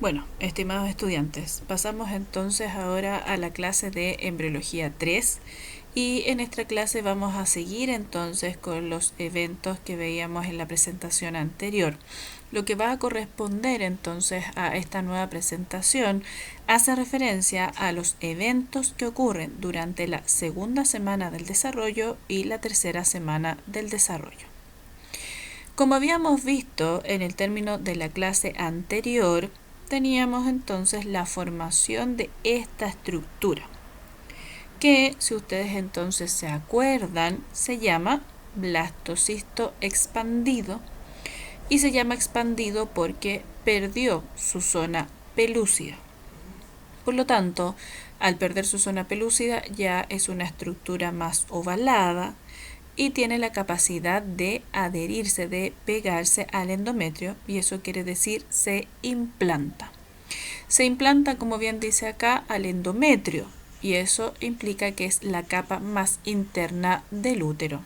Bueno, estimados estudiantes, pasamos entonces ahora a la clase de embriología 3 y en esta clase vamos a seguir entonces con los eventos que veíamos en la presentación anterior. Lo que va a corresponder entonces a esta nueva presentación hace referencia a los eventos que ocurren durante la segunda semana del desarrollo y la tercera semana del desarrollo. Como habíamos visto en el término de la clase anterior, teníamos entonces la formación de esta estructura, que si ustedes entonces se acuerdan, se llama blastocisto expandido y se llama expandido porque perdió su zona pelúcida. Por lo tanto, al perder su zona pelúcida ya es una estructura más ovalada y tiene la capacidad de adherirse, de pegarse al endometrio, y eso quiere decir se implanta. Se implanta, como bien dice acá, al endometrio, y eso implica que es la capa más interna del útero.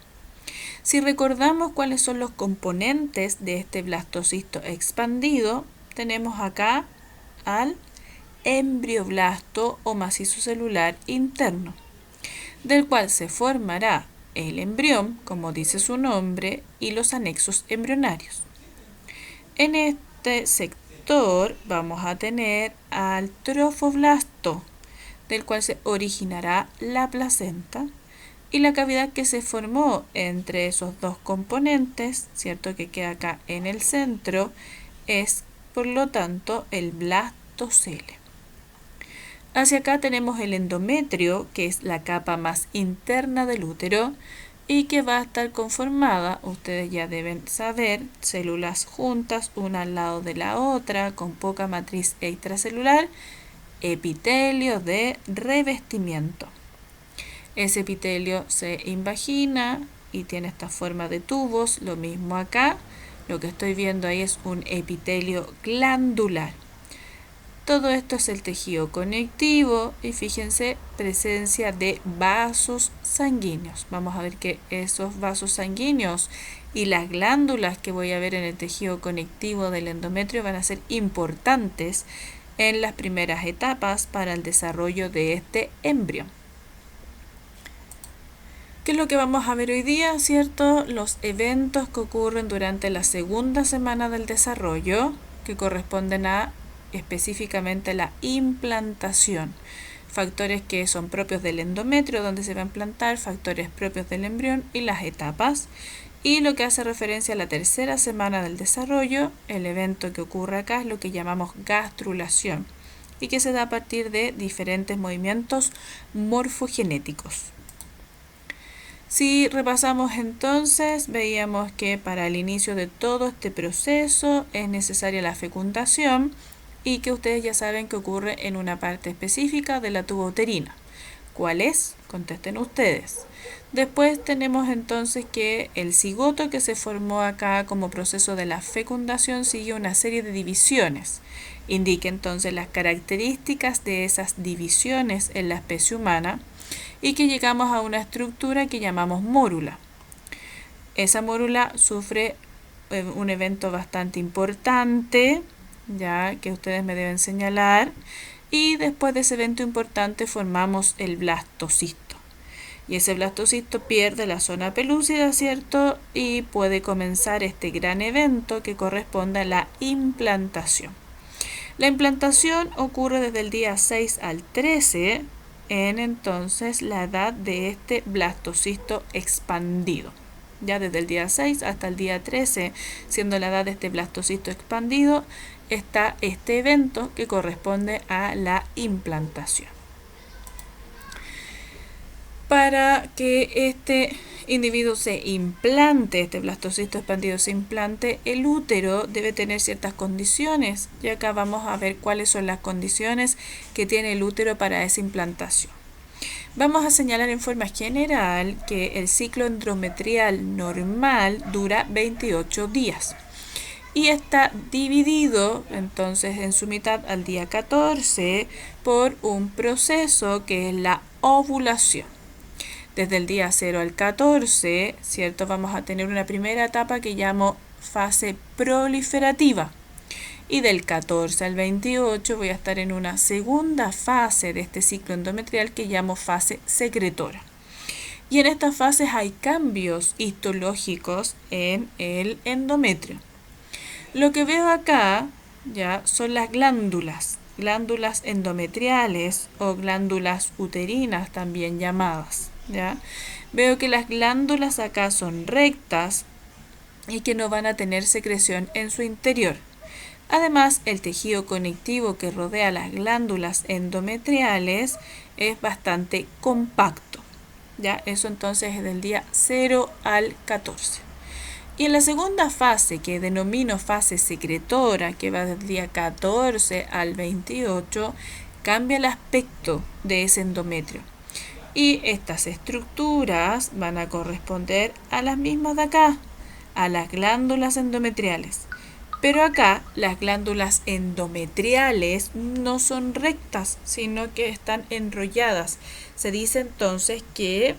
Si recordamos cuáles son los componentes de este blastocisto expandido, tenemos acá al embrioblasto o macizo celular interno, del cual se formará el embrión, como dice su nombre, y los anexos embrionarios. En este sector vamos a tener al trofoblasto, del cual se originará la placenta, y la cavidad que se formó entre esos dos componentes, cierto, que queda acá en el centro, es por lo tanto el blastocele. Hacia acá tenemos el endometrio, que es la capa más interna del útero y que va a estar conformada, ustedes ya deben saber, células juntas, una al lado de la otra, con poca matriz extracelular, epitelio de revestimiento. Ese epitelio se invagina y tiene esta forma de tubos, lo mismo acá. Lo que estoy viendo ahí es un epitelio glandular. Todo esto es el tejido conectivo y fíjense, presencia de vasos sanguíneos. Vamos a ver que esos vasos sanguíneos y las glándulas que voy a ver en el tejido conectivo del endometrio van a ser importantes en las primeras etapas para el desarrollo de este embrión. ¿Qué es lo que vamos a ver hoy día? ¿Cierto? Los eventos que ocurren durante la segunda semana del desarrollo, que corresponden a específicamente la implantación. Factores que son propios del endometrio, donde se va a implantar, factores propios del embrión y las etapas. Y lo que hace referencia a la tercera semana del desarrollo, el evento que ocurre acá es lo que llamamos gastrulación y que se da a partir de diferentes movimientos morfogenéticos. Si repasamos entonces, veíamos que para el inicio de todo este proceso es necesaria la fecundación y que ustedes ya saben que ocurre en una parte específica de la tuba uterina. ¿Cuál es? Contesten ustedes. Después tenemos entonces que el cigoto que se formó acá como proceso de la fecundación sigue una serie de divisiones. Indique entonces las características de esas divisiones en la especie humana y que llegamos a una estructura que llamamos mórula. Esa mórula sufre un evento bastante importante, ya que ustedes me deben señalar, y después de ese evento importante formamos el blastocisto. Y ese blastocisto pierde la zona pelúcida, ¿cierto? Y puede comenzar este gran evento que corresponde a la implantación. La implantación ocurre desde el día 6 al 13 en entonces la edad de este blastocisto expandido. Ya desde el día 6 hasta el día 13, siendo la edad de este blastocisto expandido, está este evento que corresponde a la implantación. Para que este individuo se implante, este blastocisto expandido se implante, el útero debe tener ciertas condiciones, y acá vamos a ver cuáles son las condiciones que tiene el útero para esa implantación. Vamos a señalar en forma general que el ciclo endometrial normal dura 28 días y está dividido entonces en su mitad al día 14 por un proceso que es la ovulación. Desde el día 0 al 14, ¿cierto? Vamos a tener una primera etapa que llamo fase proliferativa. Y del 14 al 28 voy a estar en una segunda fase de este ciclo endometrial que llamo fase secretora. Y en estas fases hay cambios histológicos en el endometrio. Lo que veo acá ya son las glándulas endometriales o glándulas uterinas también llamadas. ¿Ya? Veo que las glándulas acá son rectas y que no van a tener secreción en su interior. Además, el tejido conectivo que rodea las glándulas endometriales es bastante compacto. ¿Ya? Eso entonces es del día 0 al 14. Y en la segunda fase, que denomino fase secretora, que va del día 14 al 28, cambia el aspecto de ese endometrio. Y estas estructuras van a corresponder a las mismas de acá, a las glándulas endometriales. Pero acá las glándulas endometriales no son rectas, sino que están enrolladas. Se dice entonces que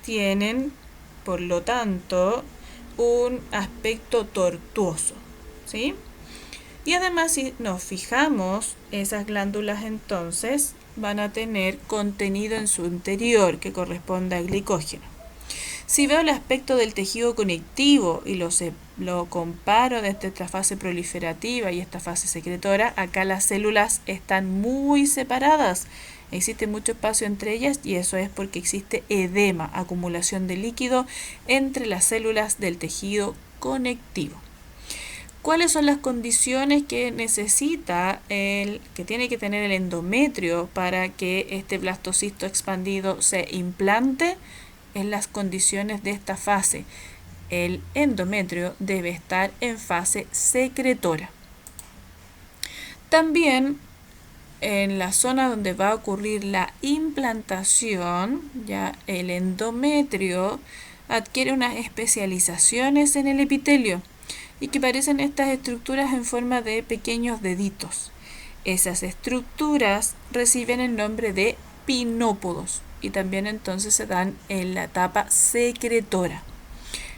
tienen, por lo tanto, un aspecto tortuoso, ¿sí? Y además, si nos fijamos, esas glándulas entonces van a tener contenido en su interior que corresponde a glicógeno. Si veo el aspecto del tejido conectivo y lo comparo desde esta fase proliferativa y esta fase secretora, acá las células están muy separadas. Existe mucho espacio entre ellas y eso es porque existe edema, acumulación de líquido entre las células del tejido conectivo. ¿Cuáles son las condiciones que que tiene que tener el endometrio para que este blastocisto expandido se implante? En las condiciones de esta fase, el endometrio debe estar en fase secretora. También en la zona donde va a ocurrir la implantación, ya el endometrio adquiere unas especializaciones en el epitelio y que parecen estas estructuras en forma de pequeños deditos. Esas estructuras reciben el nombre de pinópodos y también entonces se dan en la etapa secretora.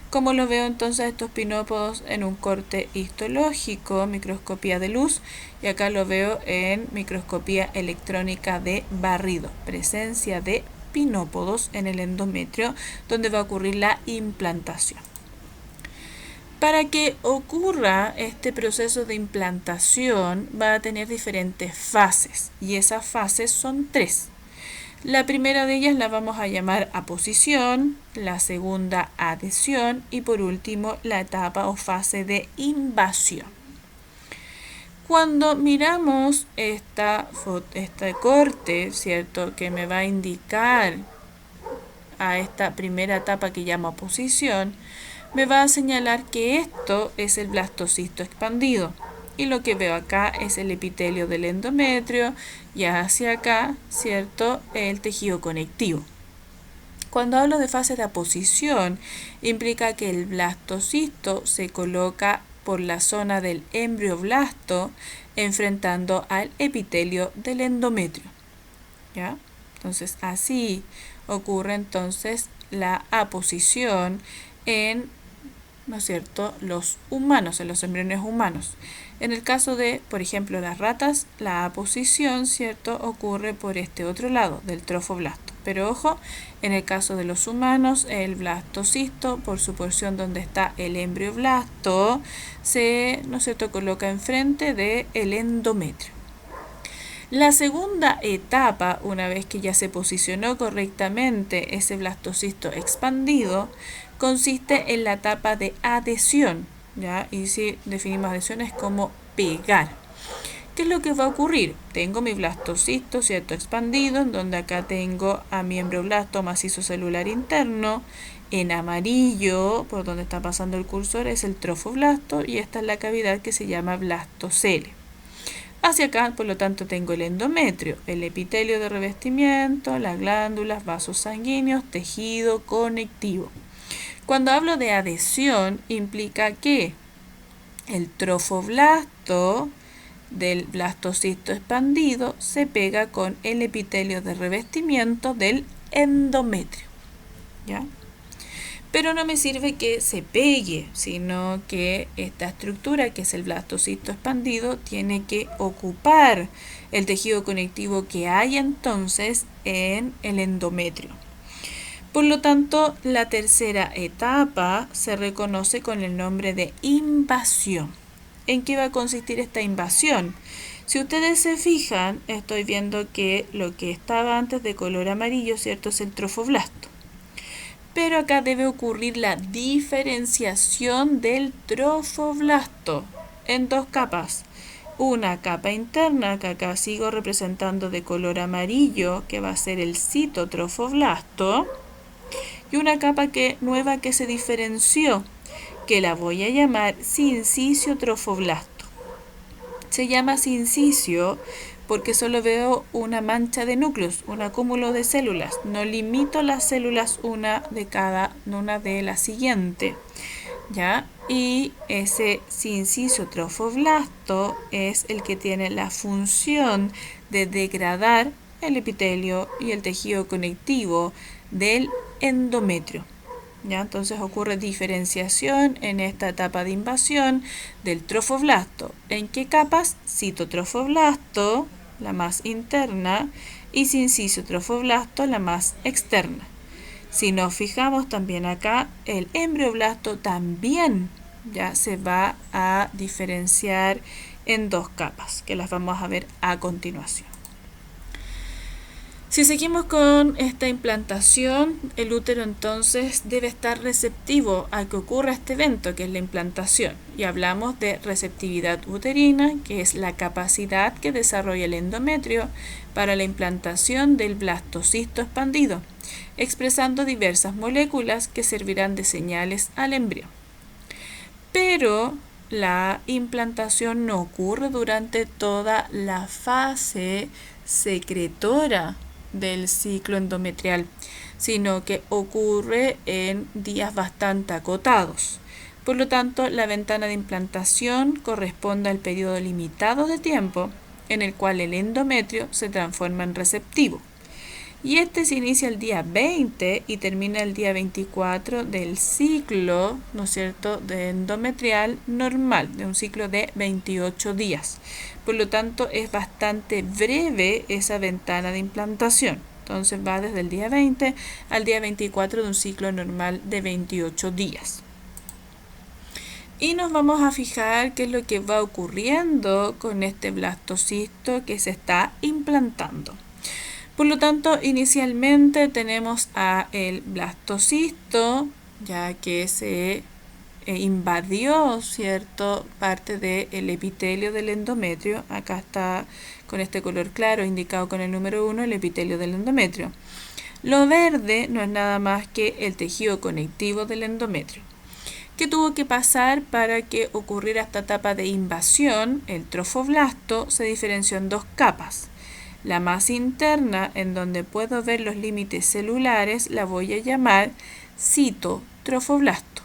Como lo veo entonces estos pinópodos en un corte histológico, microscopía de luz, y acá lo veo en microscopía electrónica de barrido, presencia de pinópodos en el endometrio donde va a ocurrir la implantación. Para que ocurra este proceso de implantación va a tener diferentes fases y esas fases son 3. La primera de ellas la vamos a llamar aposición, la segunda adhesión y por último la etapa o fase de invasión. Cuando miramos este corte, ¿cierto?, que me va a indicar a esta primera etapa que llamo aposición, me va a señalar que esto es el blastocisto expandido. Y lo que veo acá es el epitelio del endometrio y hacia acá, ¿cierto?, el tejido conectivo. Cuando hablo de fase de aposición, implica que el blastocisto se coloca por la zona del embrioblasto enfrentando al epitelio del endometrio. ¿Ya? Entonces, así ocurre entonces la aposición en, ¿no es cierto?, los humanos, en los embriones humanos. En el caso de, por ejemplo, las ratas, la aposición, ¿cierto?, ocurre por este otro lado, del trofoblasto. Pero ojo, en el caso de los humanos, el blastocisto, por su porción donde está el embrioblasto, se, ¿no es cierto?, coloca enfrente del endometrio. La segunda etapa, una vez que ya se posicionó correctamente ese blastocisto expandido, consiste en la etapa de adhesión, ¿ya? Y si definimos adhesiones como pegar. ¿Qué es lo que va a ocurrir? Tengo mi blastocisto, ¿cierto?, expandido, en donde acá tengo a mi embrioblasto macizo celular interno. En amarillo, por donde está pasando el cursor, es el trofoblasto y esta es la cavidad que se llama blastocele. Hacia acá, por lo tanto, tengo el endometrio, el epitelio de revestimiento, las glándulas, vasos sanguíneos, tejido conectivo. Cuando hablo de adhesión, implica que el trofoblasto del blastocisto expandido se pega con el epitelio de revestimiento del endometrio. ¿Ya? Pero no me sirve que se pegue, sino que esta estructura, que es el blastocisto expandido, tiene que ocupar el tejido conectivo que hay entonces en el endometrio. Por lo tanto, la tercera etapa se reconoce con el nombre de invasión. ¿En qué va a consistir esta invasión? Si ustedes se fijan, estoy viendo que lo que estaba antes de color amarillo, ¿cierto?, es el trofoblasto. Pero acá debe ocurrir la diferenciación del trofoblasto en dos capas. Una capa interna, que acá sigo representando de color amarillo, que va a ser el citotrofoblasto, y una capa nueva que se diferenció, que la voy a llamar sincicio-trofoblasto. Se llama sincicio porque solo veo una mancha de núcleos, un acúmulo de células. No limito las células una de la siguiente, ¿ya? Y ese sincicio-trofoblasto es el que tiene la función de degradar el epitelio y el tejido conectivo del endometrio. ¿Ya? Entonces ocurre diferenciación en esta etapa de invasión del trofoblasto. ¿En qué capas? Citotrofoblasto, la más interna, y sincicio-trofoblasto, la más externa. Si nos fijamos también acá, el embrioblasto también ya se va a diferenciar en dos capas, que las vamos a ver a continuación. Si seguimos con esta implantación, el útero entonces debe estar receptivo a que ocurra este evento, que es la implantación. Y hablamos de receptividad uterina, que es la capacidad que desarrolla el endometrio para la implantación del blastocisto expandido, expresando diversas moléculas que servirán de señales al embrión. Pero la implantación no ocurre durante toda la fase secretora del ciclo endometrial, sino que ocurre en días bastante acotados. Por lo tanto, la ventana de implantación corresponde al periodo limitado de tiempo en el cual el endometrio se transforma en receptivo. Y este se inicia el día 20 y termina el día 24 del ciclo, ¿no es cierto?, de endometrial normal, de un ciclo de 28 días. Por lo tanto, es bastante breve esa ventana de implantación. Entonces va desde el día 20 al día 24 de un ciclo normal de 28 días. Y nos vamos a fijar qué es lo que va ocurriendo con este blastocisto que se está implantando. Por lo tanto, inicialmente tenemos a el blastocisto, ya que se invadió, ¿cierto?, parte del epitelio del endometrio. Acá está con este color claro, indicado con el número 1, el epitelio del endometrio. Lo verde no es nada más que el tejido conectivo del endometrio. ¿Qué tuvo que pasar para que ocurriera esta etapa de invasión? El trofoblasto se diferenció en dos capas. La más interna, en donde puedo ver los límites celulares, la voy a llamar citotrofoblasto.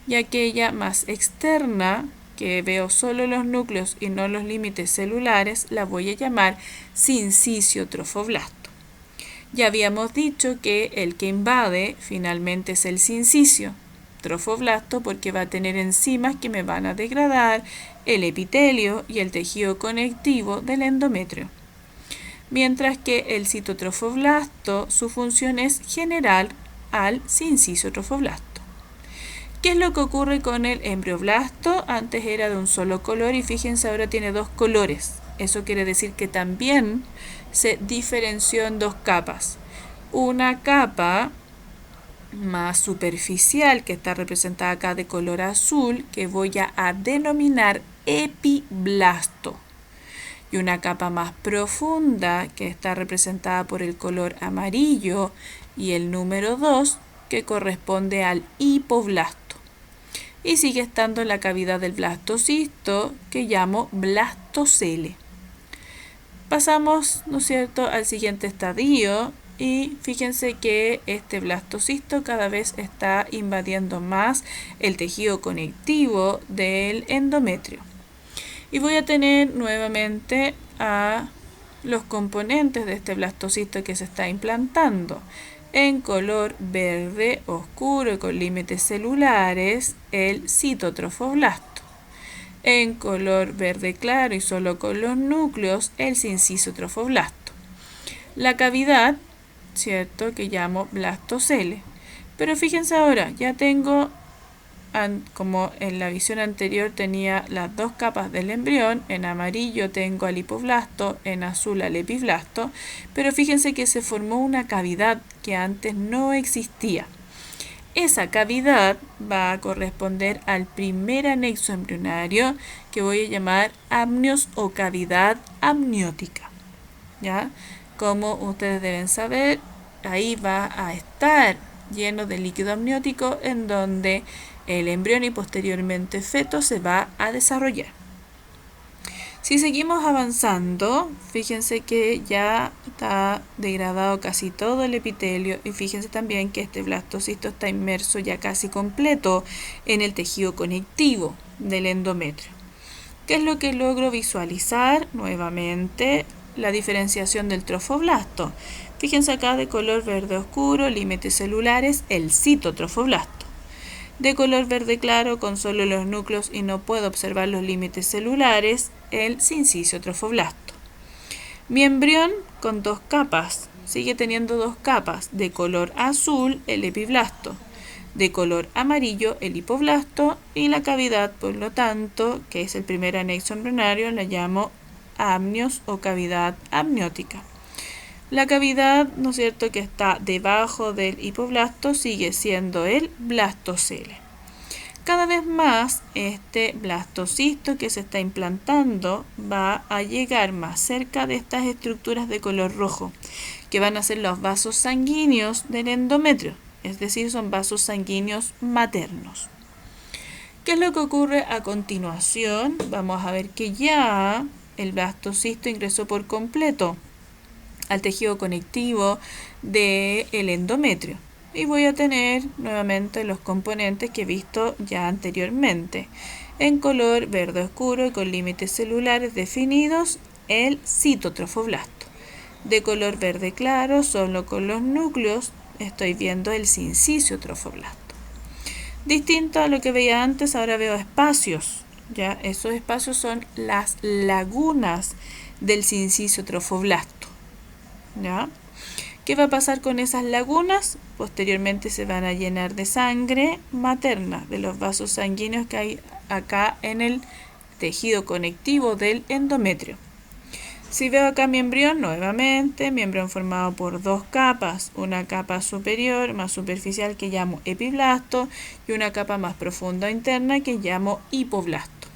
Y aquella más externa, que veo solo los núcleos y no los límites celulares, la voy a llamar sincicio-trofoblasto. Ya habíamos dicho que el que invade finalmente es el sincicio trofoblasto, porque va a tener enzimas que me van a degradar el epitelio y el tejido conectivo del endometrio. Mientras que el citotrofoblasto, su función es generar al sincicio-trofoblasto. ¿Qué es lo que ocurre con el embrioblasto? Antes era de un solo color y fíjense, ahora tiene dos colores. Eso quiere decir que también se diferenció en dos capas. Una capa más superficial, que está representada acá de color azul, que voy a denominar epiblasto. Y una capa más profunda, que está representada por el color amarillo y el número 2, que corresponde al hipoblasto. Y sigue estando la cavidad del blastocisto, que llamo blastocele. Pasamos, ¿no es cierto?, al siguiente estadio, y fíjense que este blastocisto cada vez está invadiendo más el tejido conectivo del endometrio. Y voy a tener nuevamente a los componentes de este blastocisto que se está implantando. En color verde oscuro y con límites celulares, el citotrofoblasto. En color verde claro y solo con los núcleos, el sincisotrofoblasto. La cavidad, ¿cierto?, que llamo blastocele. Pero fíjense ahora, ya tengo, como en la visión anterior tenía las dos capas del embrión, en amarillo tengo al hipoblasto, en azul al epiblasto, pero fíjense que se formó una cavidad que antes no existía. Esa cavidad va a corresponder al primer anexo embrionario que voy a llamar amnios o cavidad amniótica. ¿Ya? Como ustedes deben saber, ahí va a estar lleno de líquido amniótico en donde el embrión y posteriormente feto se va a desarrollar. Si seguimos avanzando, fíjense que ya está degradado casi todo el epitelio y fíjense también que este blastocisto está inmerso ya casi completo en el tejido conectivo del endometrio. ¿Qué es lo que logro visualizar? Nuevamente, la diferenciación del trofoblasto. Fíjense acá de color verde oscuro, límites celulares, el citotrofoblasto. De color verde claro con solo los núcleos y no puedo observar los límites celulares, el sincisotrofoblasto. Mi embrión con dos capas, sigue teniendo dos capas, de color azul el epiblasto, de color amarillo el hipoblasto y la cavidad, por lo tanto, que es el primer anexo embrionario, la llamo amnios o cavidad amniótica. La cavidad, ¿no es cierto?, que está debajo del hipoblasto sigue siendo el blastocele. Cada vez más este blastocisto que se está implantando va a llegar más cerca de estas estructuras de color rojo, que van a ser los vasos sanguíneos del endometrio, es decir, son vasos sanguíneos maternos. ¿Qué es lo que ocurre a continuación? Vamos a ver que ya el blastocisto ingresó por completo al tejido conectivo del endometrio. Y voy a tener nuevamente los componentes que he visto ya anteriormente. En color verde oscuro y con límites celulares definidos, el citotrofoblasto. De color verde claro, solo con los núcleos, estoy viendo el sincisotrofoblasto. Distinto a lo que veía antes, ahora veo espacios. ¿Ya? Esos espacios son las lagunas del sincisotrofoblasto. ¿Ya? ¿Qué va a pasar con esas lagunas? Posteriormente se van a llenar de sangre materna, de los vasos sanguíneos que hay acá en el tejido conectivo del endometrio. Si veo acá mi embrión, nuevamente, mi embrión formado por dos capas, una capa superior más superficial que llamo epiblasto y una capa más profunda interna que llamo hipoblasto.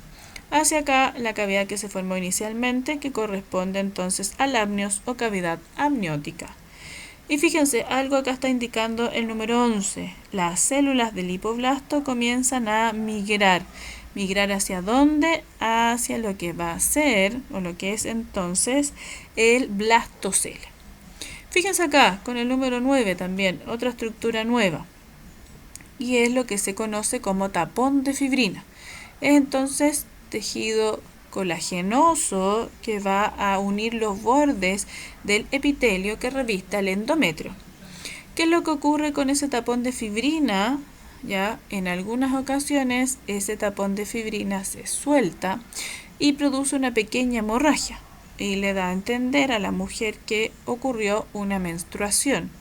Hacia acá la cavidad que se formó inicialmente, que corresponde entonces al amnios o cavidad amniótica. Y fíjense, algo acá está indicando el número 11. Las células del hipoblasto comienzan a migrar. ¿Migrar hacia dónde? Hacia lo que va a ser, o lo que es entonces, el blastocele. Fíjense acá, con el número 9 también, otra estructura nueva. Y es lo que se conoce como tapón de fibrina. Es entonces tejido colagenoso que va a unir los bordes del epitelio que revista el endometrio. ¿Qué es lo que ocurre con ese tapón de fibrina? Ya en algunas ocasiones ese tapón de fibrina se suelta y produce una pequeña hemorragia y le da a entender a la mujer que ocurrió una menstruación,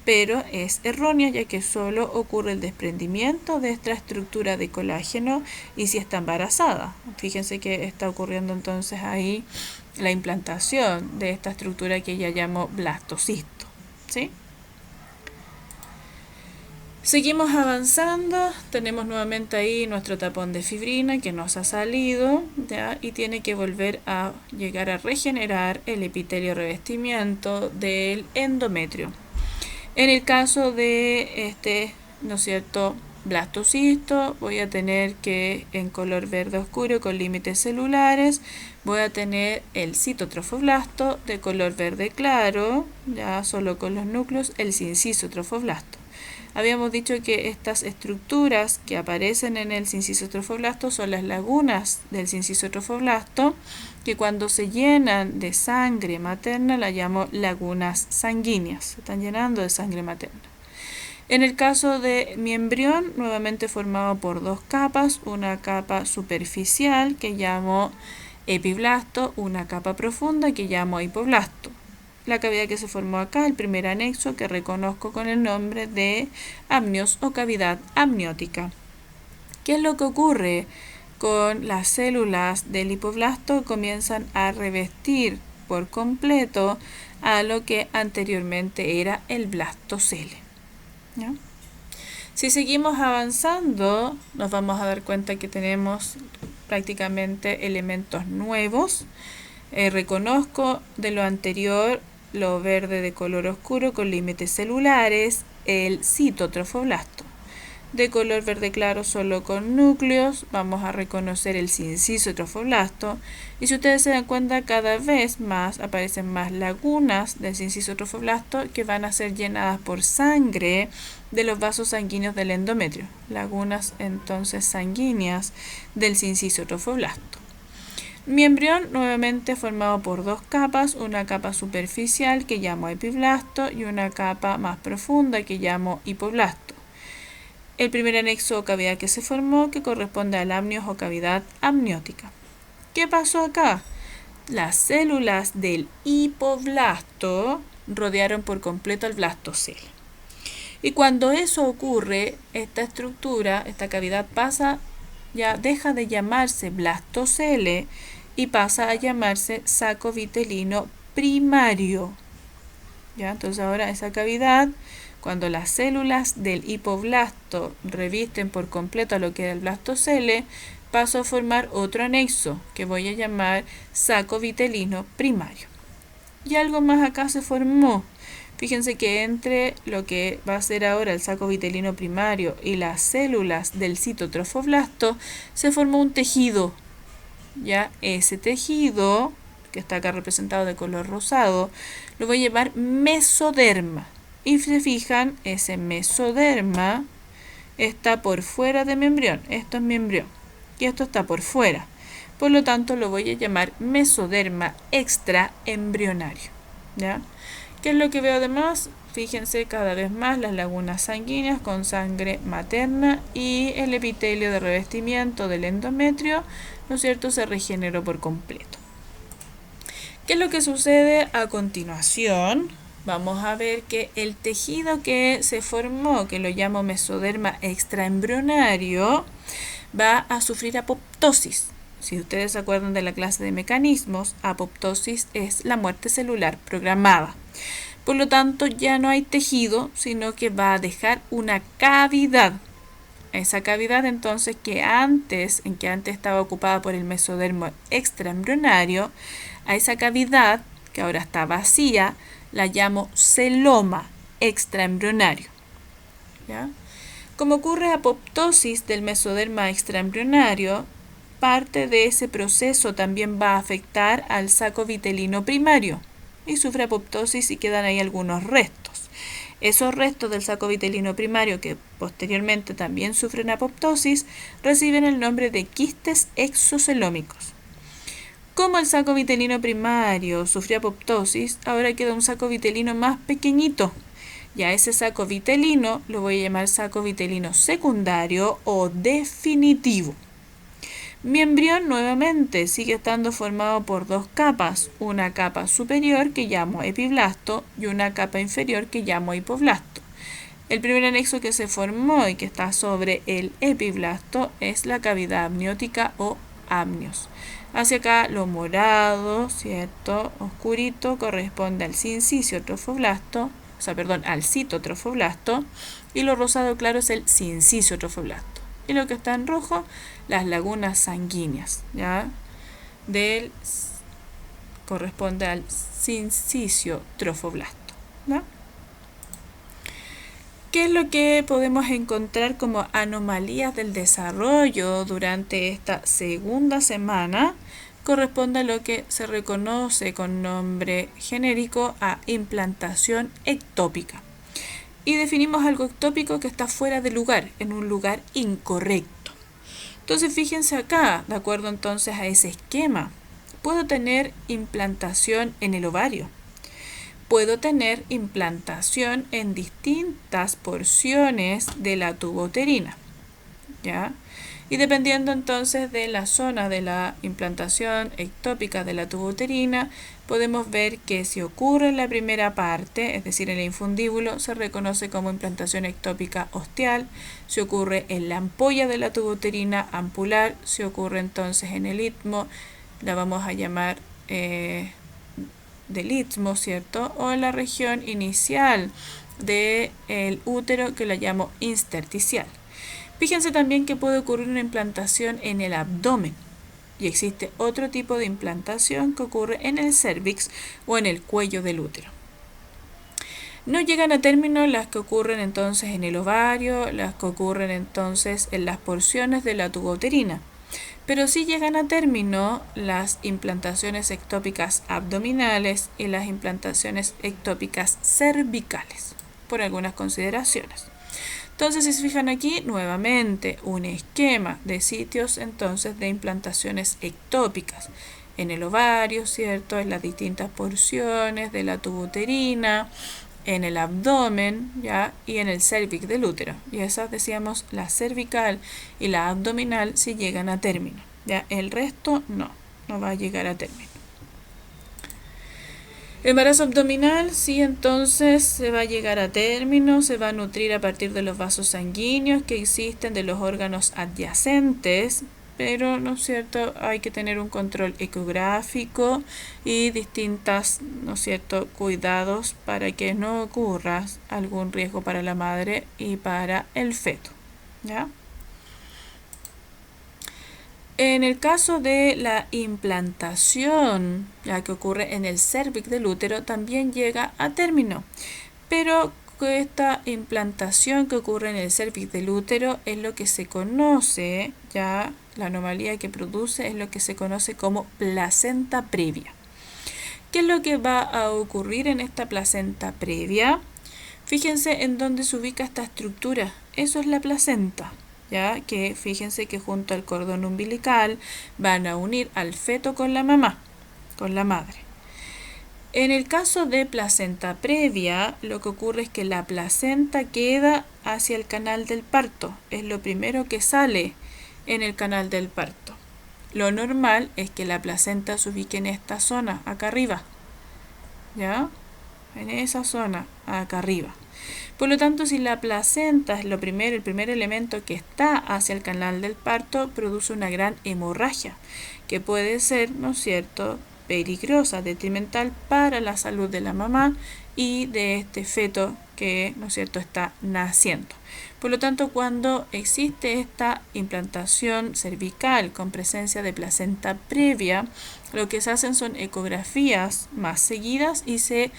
pero es errónea ya que solo ocurre el desprendimiento de esta estructura de colágeno y si está embarazada. Fíjense que está ocurriendo entonces ahí la implantación de esta estructura que ya llamo blastocisto, ¿sí? Seguimos avanzando, tenemos nuevamente ahí nuestro tapón de fibrina que nos ha salido, ¿ya? Y tiene que volver a llegar a regenerar el epitelio revestimiento del endometrio. En el caso de este, ¿no es cierto?, blastocisto, voy a tener que en color verde oscuro con límites celulares, voy a tener el citotrofoblasto de color verde claro, ya solo con los núcleos, el sincisotrofoblasto. Habíamos dicho que estas estructuras que aparecen en el sinciso trofoblasto son las lagunas del sinciso trofoblasto, que cuando se llenan de sangre materna la llamo lagunas sanguíneas, se están llenando de sangre materna. En el caso de mi embrión, nuevamente formado por dos capas, una capa superficial que llamo epiblasto, una capa profunda que llamo hipoblasto. La cavidad que se formó acá, el primer anexo que reconozco con el nombre de amnios o cavidad amniótica. ¿Qué es lo que ocurre con las células del hipoblasto? Comienzan a revestir por completo a lo que anteriormente era el blastocele. ¿Ya? Si seguimos avanzando, nos vamos a dar cuenta que tenemos prácticamente elementos nuevos. Reconozco de lo anterior lo verde de color oscuro con límites celulares, el citotrofoblasto. De color verde claro solo con núcleos, vamos a reconocer el sinciso trofoblasto. Y si ustedes se dan cuenta, cada vez más aparecen más lagunas del sinciso trofoblasto que van a ser llenadas por sangre de los vasos sanguíneos del endometrio. Lagunas entonces sanguíneas del sinciso trofoblasto. Mi embrión nuevamente formado por dos capas, una capa superficial que llamo epiblasto y una capa más profunda que llamo hipoblasto. El primer anexo o cavidad que se formó que corresponde al amnios o cavidad amniótica. ¿Qué pasó acá? Las células del hipoblasto rodearon por completo al blastocele. Y cuando eso ocurre, esta estructura, esta cavidad ya deja de llamarse blastocele y pasa a llamarse saco vitelino primario. ¿Ya? Entonces ahora esa cavidad, cuando las células del hipoblasto revisten por completo a lo que era el blastocele, paso a formar otro anexo que voy a llamar saco vitelino primario. Y algo más acá se formó. Fíjense que entre lo que va a ser ahora el saco vitelino primario y las células del citotrofoblasto se formó un tejido. Ya ese tejido, que está acá representado de color rosado, lo voy a llamar mesoderma. Y si se fijan, ese mesoderma está por fuera de mi embrión. Esto es mi embrión. Y esto está por fuera. Por lo tanto, lo voy a llamar mesoderma extraembrionario. ¿Ya? ¿Qué es lo que veo además? Fíjense cada vez más las lagunas sanguíneas con sangre materna y el epitelio de revestimiento del endometrio, ¿no es cierto?, se regeneró por completo. ¿Qué es lo que sucede a continuación? Vamos a ver que el tejido que se formó, que lo llamo mesoderma extraembrionario, va a sufrir apoptosis. Si ustedes se acuerdan de la clase de mecanismos, apoptosis es la muerte celular programada. Por lo tanto, ya no hay tejido, sino que va a dejar una cavidad. Esa cavidad entonces que antes estaba ocupada por el mesodermo extraembrionario, a esa cavidad que ahora está vacía, la llamo celoma extraembrionario. ¿Ya? Como ocurre apoptosis del mesoderma extraembrionario, parte de ese proceso también va a afectar al saco vitelino primario y sufre apoptosis y quedan ahí algunos restos. Esos restos del saco vitelino primario, que posteriormente también sufren apoptosis, reciben el nombre de quistes exocelómicos. Como el saco vitelino primario sufrió apoptosis, ahora queda un saco vitelino más pequeñito. Y a ese saco vitelino lo voy a llamar saco vitelino secundario o definitivo. Mi embrión nuevamente sigue estando formado por dos capas, una capa superior que llamo epiblasto y una capa inferior que llamo hipoblasto. El primer anexo que se formó y que está sobre el epiblasto es la cavidad amniótica o amnios. Hacia acá lo morado, ¿cierto?, oscurito, corresponde al sinciso trofoblasto, al citotrofoblasto, y lo rosado claro es el sinciso trofoblasto. Y lo que está en rojo, las lagunas sanguíneas, ¿ya? Corresponde al sinciso trofoblasto, ¿no? ¿Qué es lo que podemos encontrar como anomalías del desarrollo durante esta segunda semana? Corresponde a lo que se reconoce con nombre genérico a implantación ectópica. y definimos algo ectópico que está fuera de lugar, en un lugar incorrecto. Entonces fíjense acá, de acuerdo entonces a ese esquema, puedo tener implantación en el ovario, puedo tener implantación en distintas porciones de la tubouterina, ¿ya? Y dependiendo entonces de la zona de la implantación ectópica de la tubouterina, podemos ver que si ocurre en la primera parte, es decir, en el infundíbulo, se reconoce como implantación ectópica ostial. Si ocurre en la ampolla de la tubouterina, ampular. Si ocurre entonces en el istmo, la vamos a llamar del istmo, ¿cierto? O en la región inicial del útero, que la llamo intersticial. Fíjense también que puede ocurrir una implantación en el abdomen y existe otro tipo de implantación que ocurre en el cérvix o en el cuello del útero. No llegan a término las que ocurren entonces en el ovario, las que ocurren entonces en las porciones de la tubouterina, pero sí llegan a término las implantaciones ectópicas abdominales y las implantaciones ectópicas cervicales, por algunas consideraciones. Entonces, si se fijan aquí, nuevamente un esquema de sitios entonces de implantaciones ectópicas en el ovario, ¿cierto? En las distintas porciones de la tubouterina, en el abdomen, ¿ya? Y en el cérvix del útero. Y esas decíamos, la cervical y la abdominal si llegan a término, ¿ya? El resto no va a llegar a término. El embarazo abdominal, sí, entonces se va a llegar a término, se va a nutrir a partir de los vasos sanguíneos que existen de los órganos adyacentes, pero, ¿no es cierto?, hay que tener un control ecográfico y distintas, ¿no es cierto?, cuidados para que no ocurra algún riesgo para la madre y para el feto, ¿ya? En el caso de la implantación, ya que ocurre en el cérvix del útero, también llega a término, pero esta implantación que ocurre en el cérvix del útero es lo que se conoce, ya la anomalía que produce es lo que se conoce como placenta previa. ¿Qué es lo que va a ocurrir en esta placenta previa? Fíjense en dónde se ubica esta estructura, eso es la placenta. Ya que fíjense que junto al cordón umbilical van a unir al feto con la mamá, con la madre. En el caso de placenta previa, lo que ocurre es que la placenta queda hacia el canal del parto, es lo primero que sale en el canal del parto. Lo normal es que la placenta se ubique en esta zona, acá arriba, ¿ya? En esa zona, acá arriba. Por lo tanto, si la placenta es el primer elemento que está hacia el canal del parto, produce una gran hemorragia, que puede ser, ¿no es cierto?, peligrosa, detrimental para la salud de la mamá y de este feto que, ¿no es cierto?, está naciendo. Por lo tanto, cuando existe esta implantación cervical con presencia de placenta previa, lo que se hacen son ecografías más seguidas y se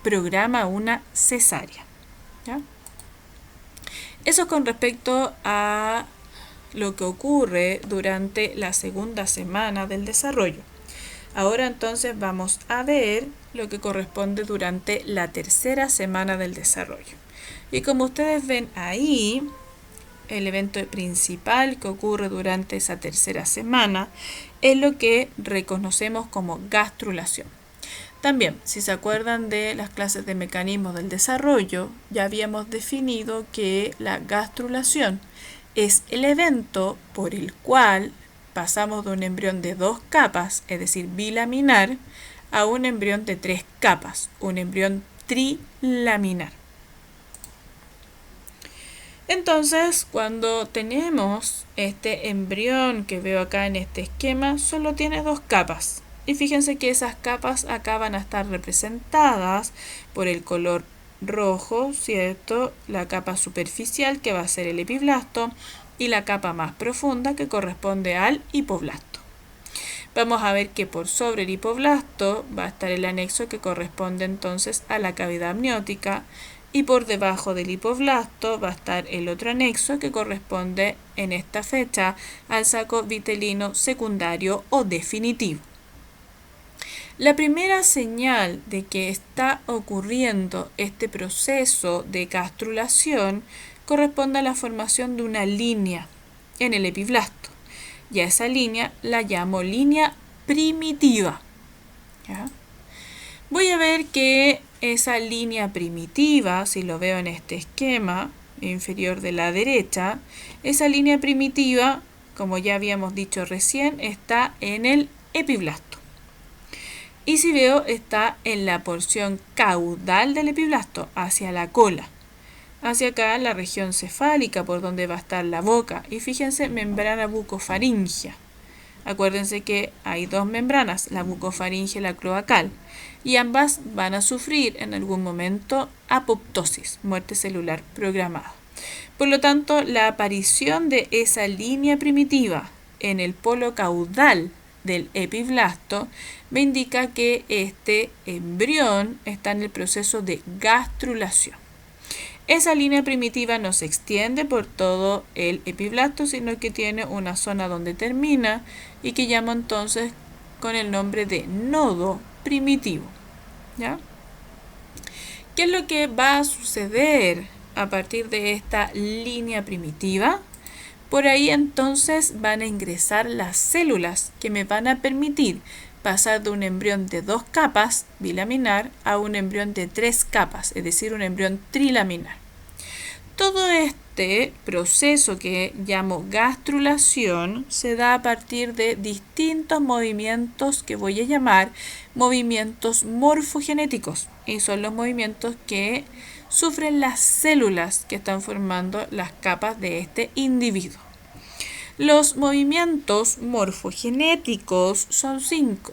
programa una cesárea, ¿ya? Eso con respecto a lo que ocurre durante la segunda semana del desarrollo. Ahora entonces vamos a ver lo que corresponde durante la tercera semana del desarrollo. Y como ustedes ven ahí, el evento principal que ocurre durante esa tercera semana es lo que reconocemos como gastrulación. También, si se acuerdan de las clases de mecanismos del desarrollo, ya habíamos definido que la gastrulación es el evento por el cual pasamos de un embrión de 2 capas, es decir, bilaminar, a un embrión de 3 capas, un embrión trilaminar. Entonces, cuando tenemos este embrión que veo acá en este esquema, solo tiene 2 capas. Y fíjense que esas capas acá van a estar representadas por el color rojo, ¿cierto? La capa superficial que va a ser el epiblasto y la capa más profunda que corresponde al hipoblasto. Vamos a ver que por sobre el hipoblasto va a estar el anexo que corresponde entonces a la cavidad amniótica y por debajo del hipoblasto va a estar el otro anexo que corresponde en esta fecha al saco vitelino secundario o definitivo. La primera señal de que está ocurriendo este proceso de gastrulación corresponde a la formación de una línea en el epiblasto. Y a esa línea la llamo línea primitiva. ¿Ya? Voy a ver que esa línea primitiva, si lo veo en este esquema inferior de la derecha, esa línea primitiva, como ya habíamos dicho recién, está en el epiblasto. Y si veo, está en la porción caudal del epiblasto, hacia la cola. Hacia acá la región cefálica, por donde va a estar la boca. Y fíjense, membrana bucofaringea. Acuérdense que hay dos membranas, la bucofaringea y la cloacal. Y ambas van a sufrir en algún momento apoptosis, muerte celular programada. Por lo tanto, la aparición de esa línea primitiva en el polo caudal del epiblasto me indica que este embrión está en el proceso de gastrulación. Esa línea primitiva no se extiende por todo el epiblasto, sino que tiene una zona donde termina y que llamo entonces con el nombre de nodo primitivo. ¿Ya? ¿Qué es lo que va a suceder a partir de esta línea primitiva? Por ahí entonces van a ingresar las células que me van a permitir pasar de un embrión de 2 capas bilaminar a un embrión de 3 capas, es decir, un embrión trilaminar. Todo este proceso que llamo gastrulación se da a partir de distintos movimientos que voy a llamar movimientos morfogenéticos, y son los movimientos que sufren las células que están formando las capas de este individuo. Los movimientos morfogenéticos son 5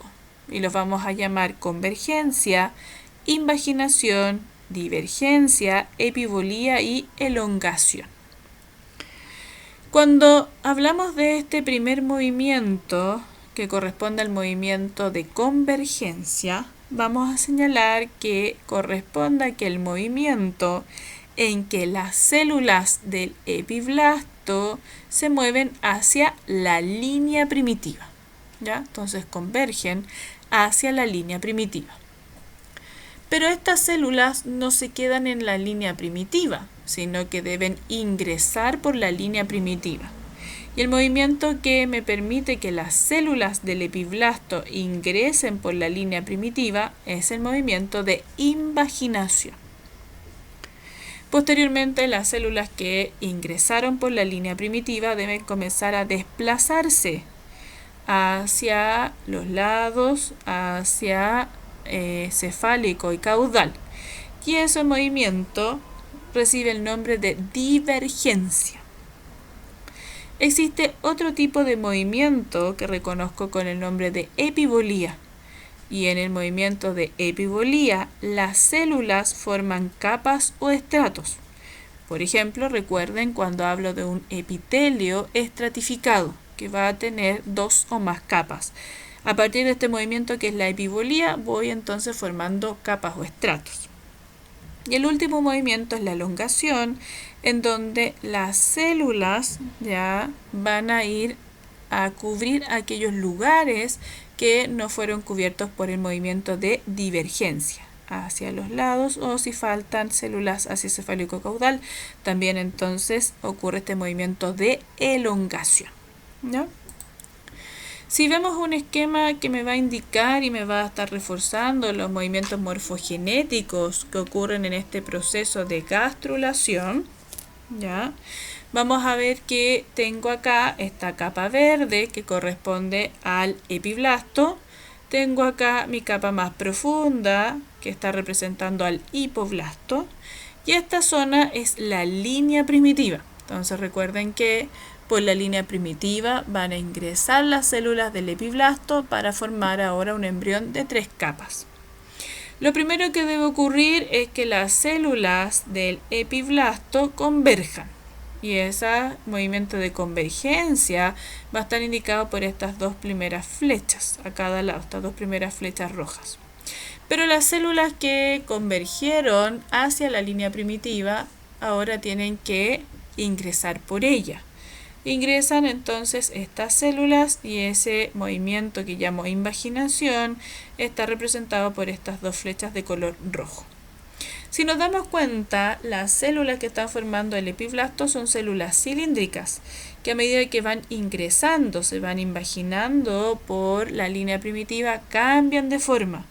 y los vamos a llamar convergencia, invaginación, divergencia, epibolía y elongación. Cuando hablamos de este primer movimiento, que corresponde al movimiento de convergencia, vamos a señalar que corresponde a que el movimiento en que las células del epiblasto se mueven hacia la línea primitiva. ¿Ya? Entonces convergen hacia la línea primitiva. Pero estas células no se quedan en la línea primitiva, sino que deben ingresar por la línea primitiva. Y el movimiento que me permite que las células del epiblasto ingresen por la línea primitiva es el movimiento de invaginación. Posteriormente, las células que ingresaron por la línea primitiva deben comenzar a desplazarse hacia los lados, hacia cefálico y caudal. Y ese movimiento recibe el nombre de divergencia. Existe otro tipo de movimiento que reconozco con el nombre de epibolía. Y en el movimiento de epibolía, las células forman capas o estratos. Por ejemplo, recuerden cuando hablo de un epitelio estratificado, que va a tener 2 o más capas. A partir de este movimiento que es la epibolía, voy entonces formando capas o estratos. Y el último movimiento es la elongación, en donde las células ya van a ir a cubrir aquellos lugares que no fueron cubiertos por el movimiento de divergencia hacia los lados, o si faltan células hacia cefálico caudal, también entonces ocurre este movimiento de elongación. ¿No? Si vemos un esquema que me va a indicar y me va a estar reforzando los movimientos morfogenéticos que ocurren en este proceso de gastrulación, ¿ya? Vamos a ver que tengo acá esta capa verde que corresponde al epiblasto. Tengo acá mi capa más profunda que está representando al hipoblasto. Y esta zona es la línea primitiva. Entonces recuerden que por la línea primitiva van a ingresar las células del epiblasto para formar ahora un embrión de 3 capas. Lo primero que debe ocurrir es que las células del epiblasto converjan. Y ese movimiento de convergencia va a estar indicado por estas 2 primeras flechas a cada lado, estas 2 primeras flechas rojas. Pero las células que convergieron hacia la línea primitiva ahora tienen que ingresar por ella. Ingresan entonces estas células y ese movimiento que llamo invaginación está representado por estas dos flechas de color rojo. Si nos damos cuenta, las células que están formando el epiblasto son células cilíndricas, que a medida que van ingresando, se van invaginando por la línea primitiva, cambian de forma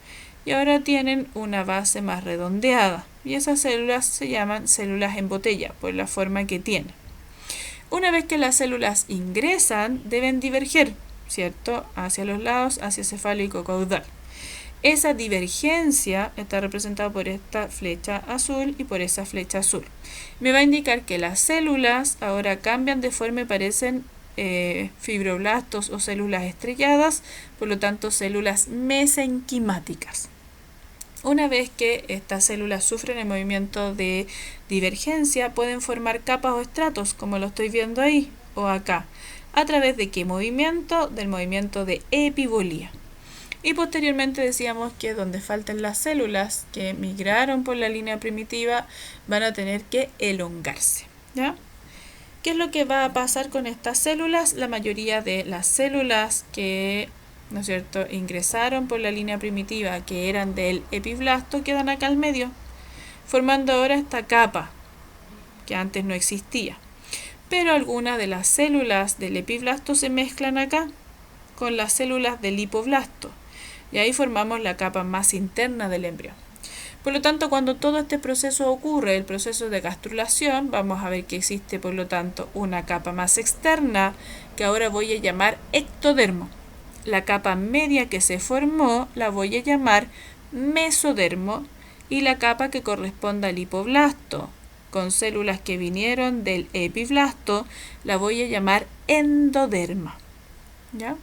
y ahora tienen una base más redondeada. Y esas células se llaman células en botella, por la forma que tienen. Una vez que las células ingresan, deben diverger, ¿cierto?, hacia los lados, hacia cefálico caudal. Esa divergencia está representada por esta flecha azul y por esa flecha azul. Me va a indicar que las células ahora cambian de forma y parecen fibroblastos o células estrelladas, por lo tanto células mesenquimáticas. Una vez que estas células sufren el movimiento de divergencia, pueden formar capas o estratos, como lo estoy viendo ahí o acá. ¿A través de qué movimiento? Del movimiento de epibolía. Y posteriormente decíamos que donde falten las células que migraron por la línea primitiva van a tener que elongarse, ¿ya? ¿Qué es lo que va a pasar con estas células? La mayoría de las células que, ¿no es cierto?, ingresaron por la línea primitiva, que eran del epiblasto, quedan acá al medio, formando ahora esta capa que antes no existía. Pero algunas de las células del epiblasto se mezclan acá con las células del hipoblasto y ahí formamos la capa más interna del embrión. Por lo tanto, cuando todo este proceso ocurre, el proceso de gastrulación, vamos a ver que existe, por lo tanto, una capa más externa que ahora voy a llamar ectodermo. La capa media que se formó la voy a llamar mesodermo y la capa que corresponde al hipoblasto, con células que vinieron del epiblasto, la voy a llamar endoderma. ¿Ya?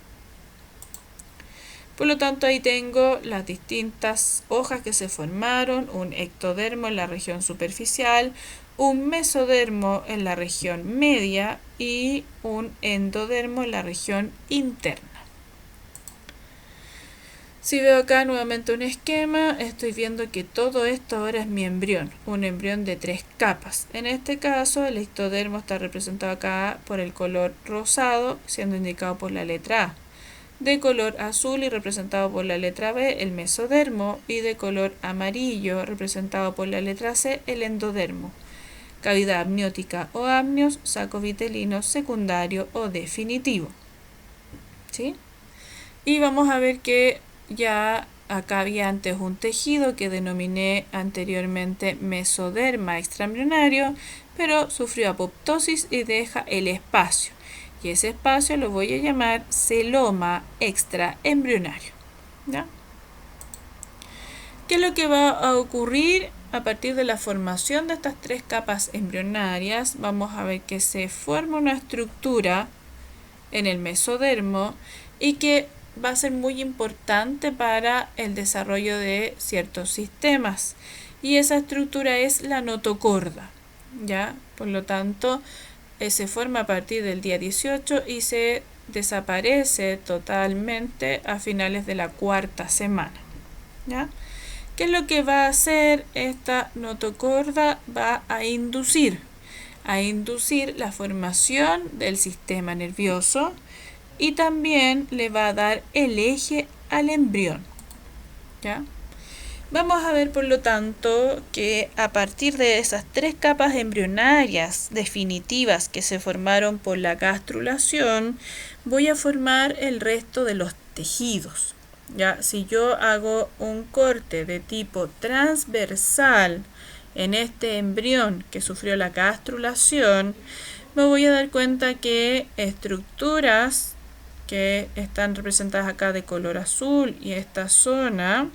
Por lo tanto, ahí tengo las distintas hojas que se formaron, un ectodermo en la región superficial, un mesodermo en la región media y un endodermo en la región interna. Si veo acá nuevamente un esquema, estoy viendo que todo esto ahora es mi embrión, un embrión de 3 capas. En este caso, el ectodermo está representado acá por el color rosado, siendo indicado por la letra A. De color azul y representado por la letra B, el mesodermo, y de color amarillo, representado por la letra C, el endodermo. Cavidad amniótica o amnios, saco vitelino secundario o definitivo. ¿Sí? Y vamos a ver que ya acá había antes un tejido que denominé anteriormente mesoderma extraembrionario, pero sufrió apoptosis y deja el espacio. Y ese espacio lo voy a llamar celoma extraembrionario. ¿Ya? ¿Qué es lo que va a ocurrir a partir de la formación de estas 3 capas embrionarias? Vamos a ver que se forma una estructura en el mesodermo y que va a ser muy importante para el desarrollo de ciertos sistemas. Y esa estructura es la notocorda. ¿Ya? Por lo tanto, se forma a partir del día 18 y se desaparece totalmente a finales de la 4ª semana. ¿Ya? ¿Qué es lo que va a hacer esta notocorda? Va a inducir la formación del sistema nervioso y también le va a dar el eje al embrión. ¿Ya? Vamos a ver, por lo tanto, que a partir de esas 3 capas embrionarias definitivas que se formaron por la gastrulación, voy a formar el resto de los tejidos. ¿Ya? Si yo hago un corte de tipo transversal en este embrión que sufrió la gastrulación, me voy a dar cuenta que estructuras que están representadas acá de color azul y esta zona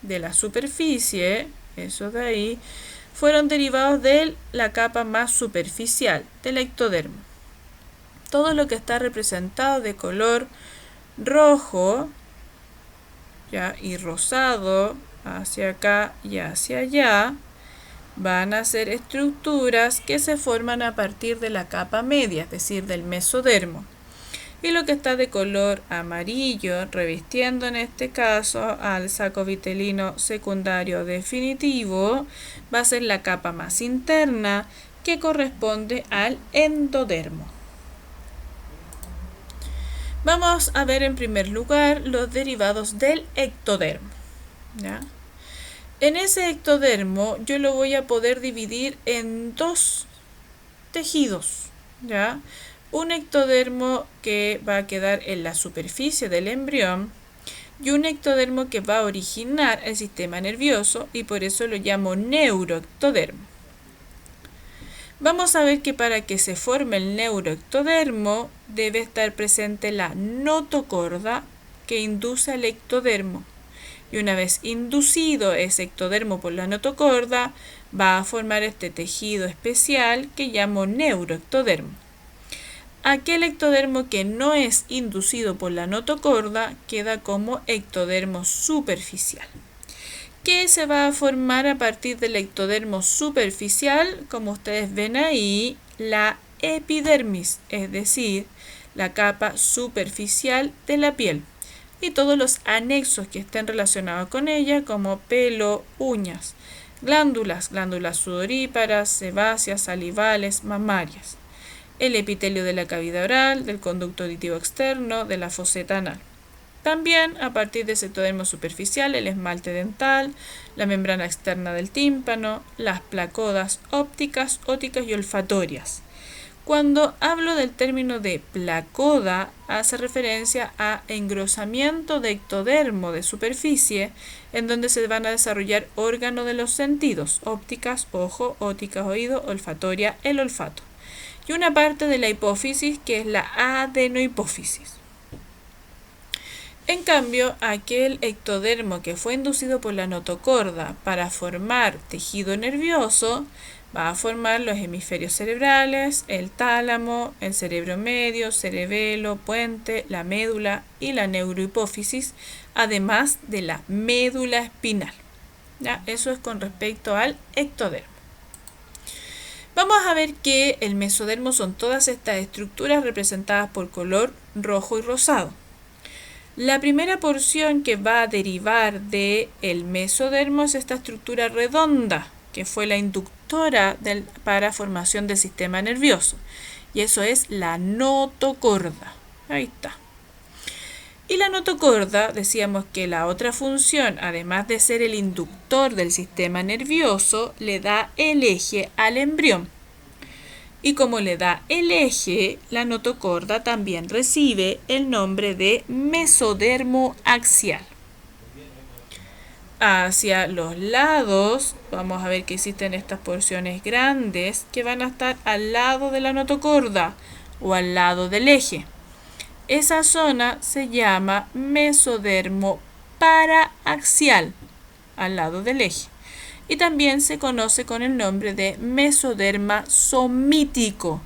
de la superficie, eso de ahí, fueron derivados de la capa más superficial, del ectodermo. Todo lo que está representado de color rojo, ¿ya?, y rosado hacia acá y hacia allá, van a ser estructuras que se forman a partir de la capa media, es decir, del mesodermo. Y lo que está de color amarillo, revistiendo en este caso al saco vitelino secundario definitivo, va a ser la capa más interna que corresponde al endodermo. Vamos a ver en primer lugar los derivados del ectodermo, ¿ya? En ese ectodermo yo lo voy a poder dividir en dos tejidos, ¿ya? Un ectodermo que va a quedar en la superficie del embrión y un ectodermo que va a originar el sistema nervioso y por eso lo llamo neuroectodermo. Vamos a ver que para que se forme el neuroectodermo debe estar presente la notocorda que induce al ectodermo. Y una vez inducido ese ectodermo por la notocorda, va a formar este tejido especial que llamo neuroectodermo. Aquel ectodermo que no es inducido por la notocorda queda como ectodermo superficial. ¿Qué se va a formar a partir del ectodermo superficial? Como ustedes ven ahí, la epidermis, es decir, la capa superficial de la piel y todos los anexos que estén relacionados con ella, como pelo, uñas, glándulas sudoríparas, sebáceas, salivales, mamarias, el epitelio de la cavidad oral, del conducto auditivo externo, de la foseta anal. También, a partir de ese ectodermo superficial, el esmalte dental, la membrana externa del tímpano, las placodas ópticas, óticas y olfatorias. Cuando hablo del término de placoda, hace referencia a engrosamiento de ectodermo de superficie, en donde se van a desarrollar órganos de los sentidos, ópticas, ojo, óticas, oído, olfatoria, el olfato. Y una parte de la hipófisis que es la adenohipófisis. En cambio, aquel ectodermo que fue inducido por la notocorda para formar tejido nervioso va a formar los hemisferios cerebrales, el tálamo, el cerebro medio, cerebelo, puente, la médula y la neurohipófisis, además de la médula espinal. ¿Ya? Eso es con respecto al ectodermo. Vamos a ver que el mesodermo son todas estas estructuras representadas por color rojo y rosado. La primera porción que va a derivar del mesodermo es esta estructura redonda, que fue la inductora para formación del sistema nervioso. Y eso es la notocorda. Ahí está. Y la notocorda, decíamos que la otra función, además de ser el inductor del sistema nervioso, le da el eje al embrión. Y como le da el eje, la notocorda también recibe el nombre de mesodermo axial. Hacia los lados, vamos a ver que existen estas porciones grandes que van a estar al lado de la notocorda o al lado del eje. Esa zona se llama mesodermo paraaxial, al lado del eje. Y también se conoce con el nombre de mesoderma somítico,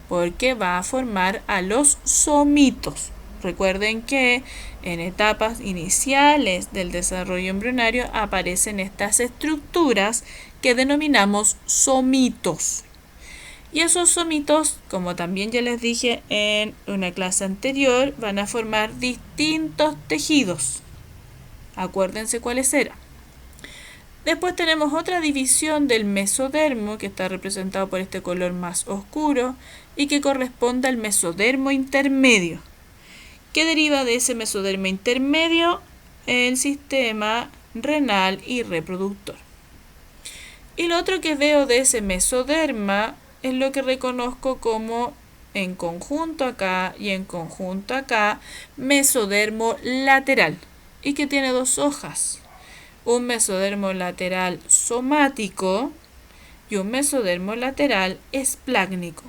porque va a formar a los somitos. Recuerden que en etapas iniciales del desarrollo embrionario aparecen estas estructuras que denominamos somitos. Y esos somitos, como también ya les dije en una clase anterior, van a formar distintos tejidos. Acuérdense cuáles eran. Después tenemos otra división del mesodermo que está representado por este color más oscuro y que corresponde al mesodermo intermedio. ¿Qué deriva de ese mesodermo intermedio? El sistema renal y reproductor. Y lo otro que veo de ese mesoderma es lo que reconozco como en conjunto acá y en conjunto acá, mesodermo lateral y que tiene dos hojas. Un mesodermo lateral somático y un mesodermo lateral esplácnico.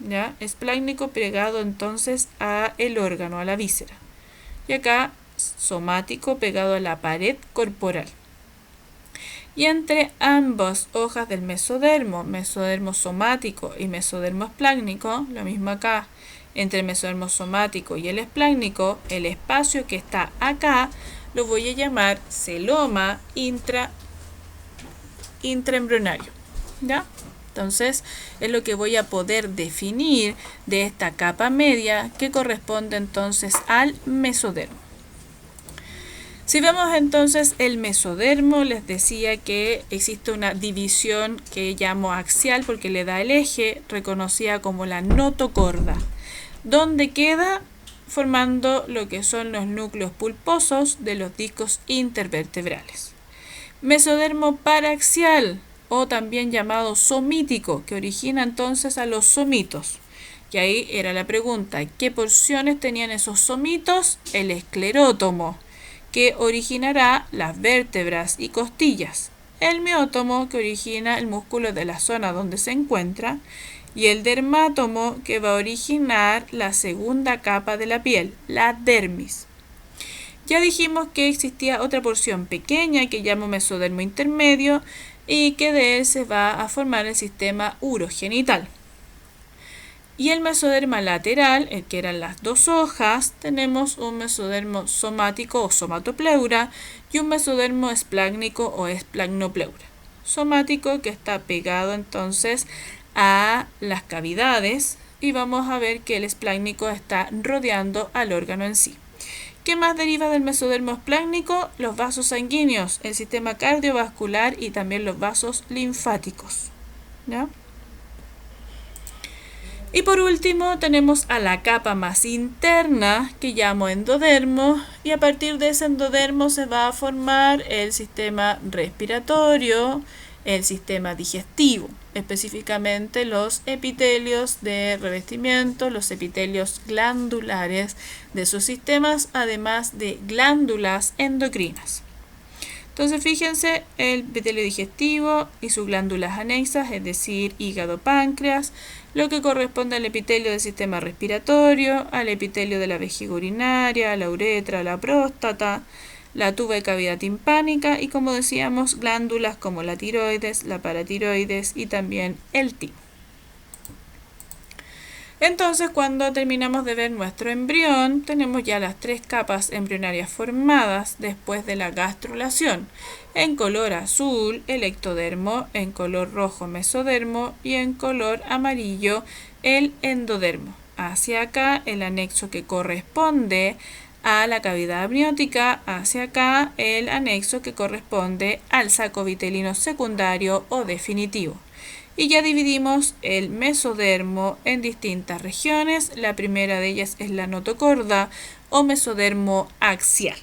¿Ya? Esplácnico pegado entonces a el órgano, a la víscera. Y acá somático pegado a la pared corporal. Y entre ambas hojas del mesodermo, mesodermo somático y mesodermo esplácnico, lo mismo acá, entre el mesodermo somático y el esplácnico, el espacio que está acá lo voy a llamar celoma intraembrionario. ¿Ya? Entonces, es lo que voy a poder definir de esta capa media que corresponde entonces al mesodermo. Si vemos entonces el mesodermo, les decía que existe una división que llamo axial porque le da el eje, reconocida como la notocorda. ¿Dónde queda? formando lo que son los núcleos pulposos de los discos intervertebrales. Mesodermo paraxial, o también llamado somítico, que origina entonces a los somitos. Y ahí era la pregunta, ¿qué porciones tenían esos somitos? El esclerótomo, que originará las vértebras y costillas. El miótomo, que origina el músculo de la zona donde se encuentra. Y el dermátomo, que va a originar la segunda capa de la piel, la dermis. Ya dijimos que existía otra porción pequeña que llamo mesodermo intermedio y que de él se va a formar el sistema urogenital. Y el mesoderma lateral, el que eran las dos hojas, tenemos un mesodermo somático o somatopleura y un mesodermo esplácnico o esplagmopleura. Somático, que está pegado entonces a las cavidades, y vamos a ver que el esplácnico está rodeando al órgano en sí. ¿Qué más deriva del mesodermo esplácnico? Los vasos sanguíneos, el sistema cardiovascular y también los vasos linfáticos. ¿Ya? Y por último tenemos a la capa más interna, que llamo endodermo, y a partir de ese endodermo se va a formar el sistema respiratorio, el sistema digestivo, específicamente los epitelios de revestimiento, los epitelios glandulares de sus sistemas, además de glándulas endocrinas. Entonces fíjense, el epitelio digestivo y sus glándulas anexas, es decir, hígado, páncreas, lo que corresponde al epitelio del sistema respiratorio, al epitelio de la vejiga urinaria, la uretra, la próstata, la tuba de cavidad timpánica y, como decíamos, glándulas como la tiroides, la paratiroides y también el timo. Entonces, cuando terminamos de ver nuestro embrión, tenemos ya las tres capas embrionarias formadas después de la gastrulación. En color azul, el ectodermo, en color rojo, mesodermo y en color amarillo, el endodermo. Hacia acá, el anexo que corresponde a la cavidad amniótica, hacia acá, el anexo que corresponde al saco vitelino secundario o definitivo. Y ya dividimos el mesodermo en distintas regiones. La primera de ellas es la notocorda o mesodermo axial.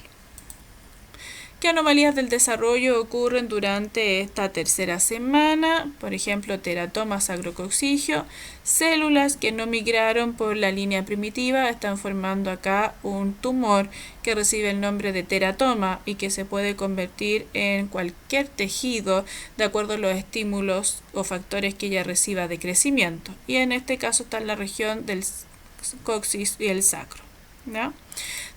¿Qué anomalías del desarrollo ocurren durante esta tercera semana? Por ejemplo, teratoma sacrococcigio. Células que no migraron por la línea primitiva están formando acá un tumor que recibe el nombre de teratoma y que se puede convertir en cualquier tejido de acuerdo a los estímulos o factores que ella reciba de crecimiento. Y en este caso está en la región del coxis y el sacro, ¿no?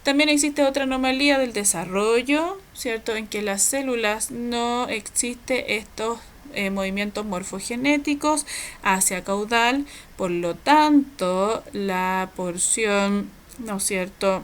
También existe otra anomalía del desarrollo, ¿cierto? En que las células no existe estos movimientos morfogenéticos hacia caudal, por lo tanto la porción, ¿no es cierto?,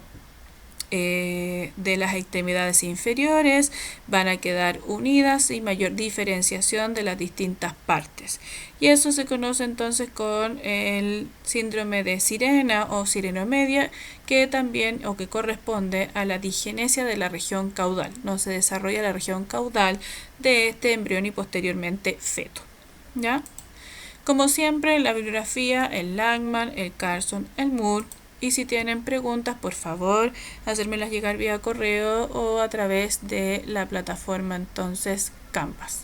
de las extremidades inferiores van a quedar unidas y mayor diferenciación de las distintas partes. Y eso se conoce entonces con el síndrome de Sirena o sirenomedia, que también o que corresponde a la digenesia de la región caudal. No se desarrolla la región caudal de este embrión y posteriormente feto. ¿Ya? Como siempre, la bibliografía, el Langman, el Carlson, el Moore. Y si tienen preguntas, por favor, hacérmelas llegar vía correo o a través de la plataforma entonces Canvas.